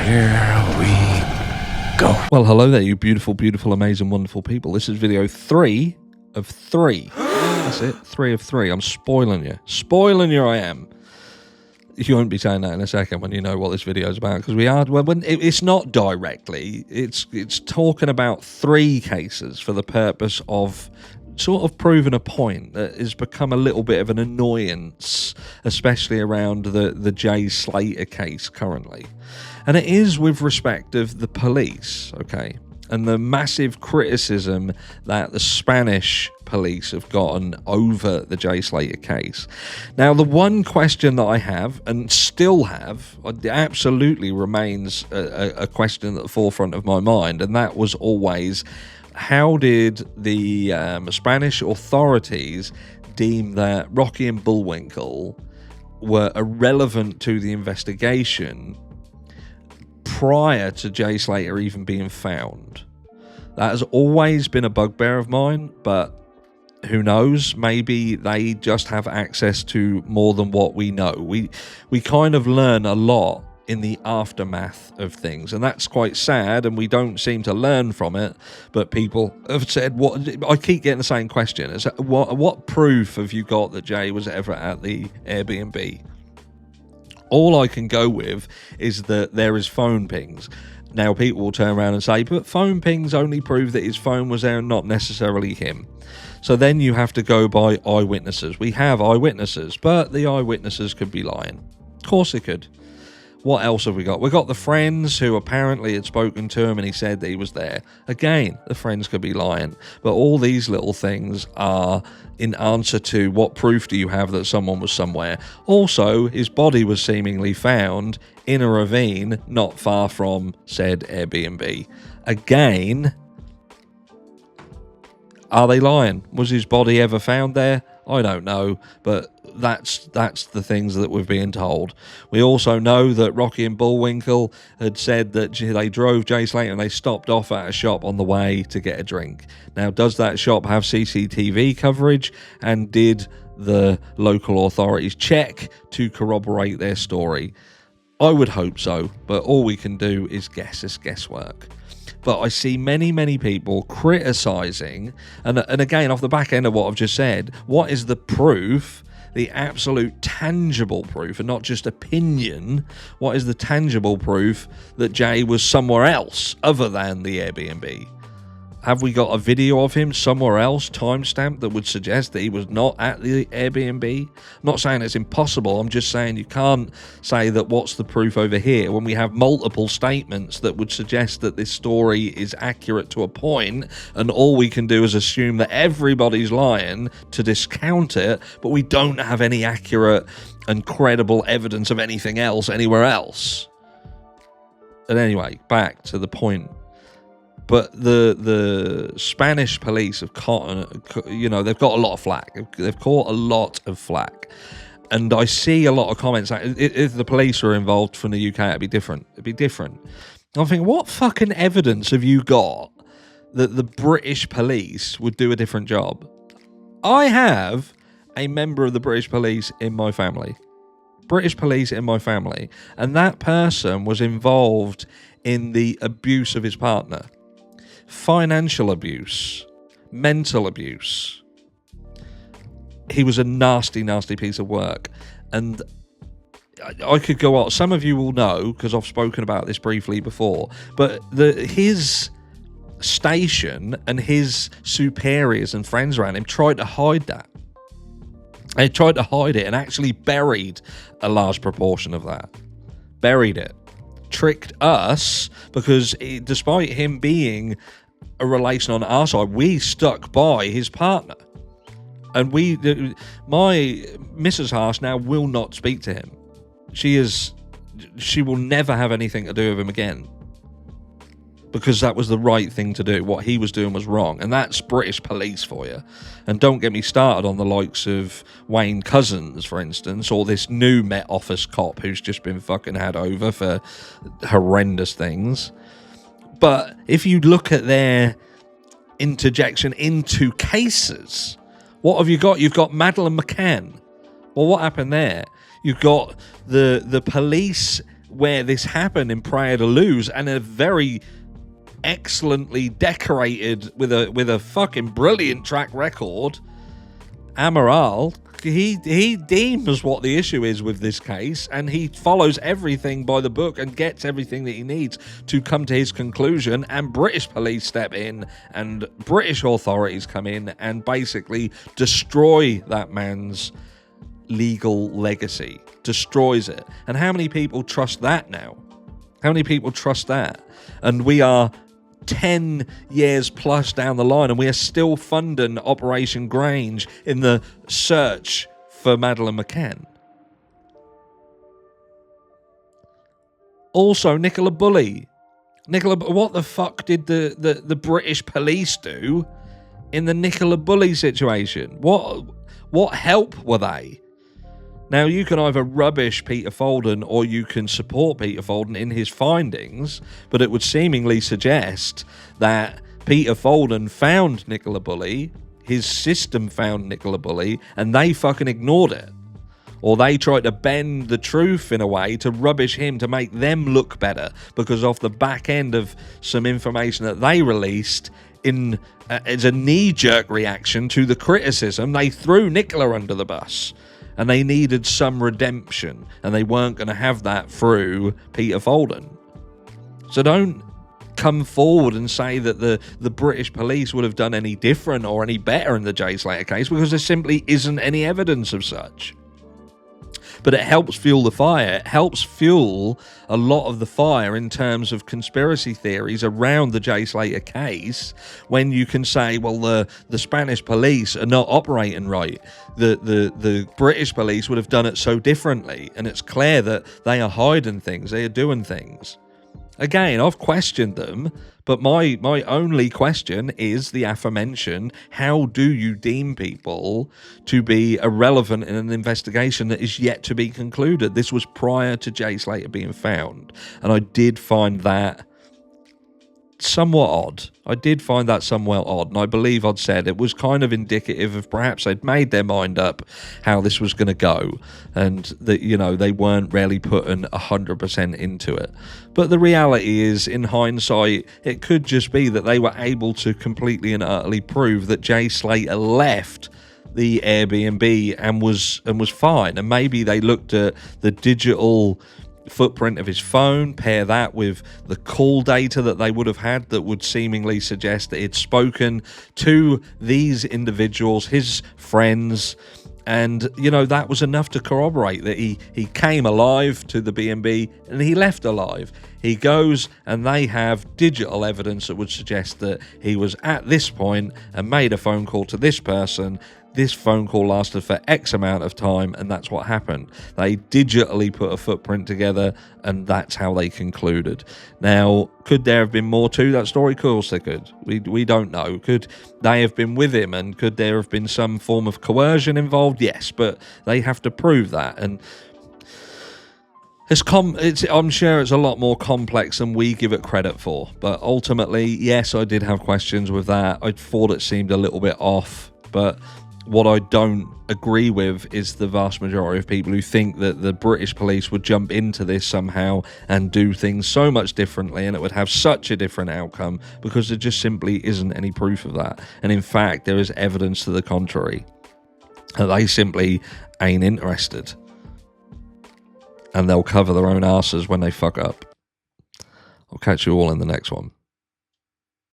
Here we go. Well, hello there, you beautiful, beautiful, amazing, wonderful people. This is video 3 of 3. That's it, 3 of 3. I'm spoiling you. Spoiling you, I am. You won't be saying that in a second when you know what this video is about, because we are. Well, it's not directly. It's talking about 3 cases for the purpose of sort of proving a point that has become a little bit of an annoyance, especially around the Jay Slater case currently. And it is with respect of the police, okay, and the massive criticism that the Spanish police have gotten over the Jay Slater case. Now, the one question that I have, and still have, absolutely remains a question at the forefront of my mind, and that was always, how did the Spanish authorities deem that Rocky and Bullwinkle were irrelevant to the investigation prior to Jay Slater even being found? That has always been a bugbear of mine, but who knows? Maybe they just have access to more than what we know. We kind of learn a lot in the aftermath of things, and that's quite sad, and we don't seem to learn from it. But people have said, what I keep getting the same question is, what proof have you got that Jay was ever at the Airbnb? All I can go with is that there is phone pings. Now, people will turn around and say, but phone pings only prove that his phone was there and not necessarily him. So then you have to go by eyewitnesses. We have eyewitnesses, but the eyewitnesses could be lying. Of course they could. What else have we got? We've got the friends who apparently had spoken to him and he said that he was there. Again, the friends could be lying. But all these little things are in answer to, what proof do you have that someone was somewhere? Also, his body was seemingly found in a ravine not far from said Airbnb. Again, are they lying? Was his body ever found there? I don't know, but that's the things that we're being told. We also know that Rocky and Bullwinkle had said that they drove Jay Slater and they stopped off at a shop on the way to get a drink. Now, does that shop have CCTV coverage, and did the local authorities check to corroborate their story? I would hope so, but all we can do is guess. It's guesswork. But I see many people criticising, and again, off the back end of what I've just said, what is the proof, the absolute tangible proof, and not just opinion? What is the tangible proof that Jay was somewhere else other than the Airbnb? Have we got a video of him somewhere else, timestamped, that would suggest that he was not at the Airbnb? I'm not saying it's impossible. I'm just saying you can't say that what's the proof over here when we have multiple statements that would suggest that this story is accurate to a point, and all we can do is assume that everybody's lying to discount it, but we don't have any accurate and credible evidence of anything else anywhere else. And anyway, back to the point. But the Spanish police have caught, they've got a lot of flack. They've caught a lot of flack. And I see a lot of comments like, if the police were involved from the UK, it'd be different. It'd be different. I'm thinking, what fucking evidence have you got that the British police would do a different job? I have a member of the British police in my family. British police in my family. And that person was involved in the abuse of his partner. Financial abuse, mental abuse. He was a nasty piece of work. And I could go on. Some of you will know, because I've spoken about this briefly before, but his station and his superiors and friends around him tried to hide that. They tried to hide it and actually buried a large proportion of that. Buried it. Tricked us, because despite him being a relation on our side, we stuck by his partner, and my Mrs. Harsh now will not speak to him. She will never have anything to do with him again, because that was the right thing to do. What he was doing was wrong, and that's British police for you. And don't get me started on the likes of Wayne Couzens, for instance, or this new Met Office cop who's just been fucking had over for horrendous things. But if you look at their interjection into cases, what have you got? You've got Madeleine McCann. Well, what happened there? You've got the police where this happened in Praia de Luz, and a very excellently decorated with a fucking brilliant track record, Amaral, he deems what the issue is with this case, and he follows everything by the book and gets everything that he needs to come to his conclusion, and British police step in and British authorities come in and basically destroy that man's legal legacy, destroys it. And how many people trust that now? How many people trust that? And we are 10 years plus down the line, and we are still funding Operation Grange in the search for Madeleine McCann. Also, Nicola Bulley. What the fuck did the British police do in the Nicola Bulley situation? What help were they? Now, you can either rubbish Peter Folden or you can support Peter Folden in his findings, but it would seemingly suggest that Peter Folden found Nicola Bulley, his system found Nicola Bulley, and they fucking ignored it. Or they tried to bend the truth in a way to rubbish him to make them look better, because off the back end of some information that they released as a knee-jerk reaction to the criticism, they threw Nicola under the bus. And they needed some redemption, and they weren't going to have that through Peter Folden. So don't come forward and say that the British police would have done any different or any better in the Jay Slater case, because there simply isn't any evidence of such. But it helps fuel the fire. It helps fuel a lot of the fire in terms of conspiracy theories around the Jay Slater case, when you can say, well, the Spanish police are not operating right. The British police would have done it so differently, and it's clear that they are hiding things, they are doing things. Again, I've questioned them, but my only question is the aforementioned: how do you deem people to be irrelevant in an investigation that is yet to be concluded? This was prior to Jay Slater being found, and I did find that somewhat odd. And I believe I'd said it was kind of indicative of perhaps they'd made their mind up how this was going to go, and that, you know, they weren't really putting 100% into it. But the reality is, in hindsight, it could just be that they were able to completely and utterly prove that Jay Slater left the Airbnb and was fine. And maybe they looked at the digital footprint of his phone, pair that with the call data that they would have had that would seemingly suggest that he'd spoken to these individuals, his friends, and, you know, that was enough to corroborate that he came alive to the B&B and he left alive. He goes and they have digital evidence that would suggest that he was at this point and made a phone call to this person. This phone call lasted for X amount of time, and that's what happened. They digitally put a footprint together, and that's how they concluded. Now, could there have been more to that story? Of course there could. We don't know. Could they have been with him, and could there have been some form of coercion involved? Yes, but they have to prove that. And I'm sure it's a lot more complex than we give it credit for. But ultimately, yes, I did have questions with that. I thought it seemed a little bit off, but what I don't agree with is the vast majority of people who think that the British police would jump into this somehow and do things so much differently, and it would have such a different outcome, because there just simply isn't any proof of that. And in fact, there is evidence to the contrary. And they simply ain't interested. And they'll cover their own asses when they fuck up. I'll catch you all in the next one.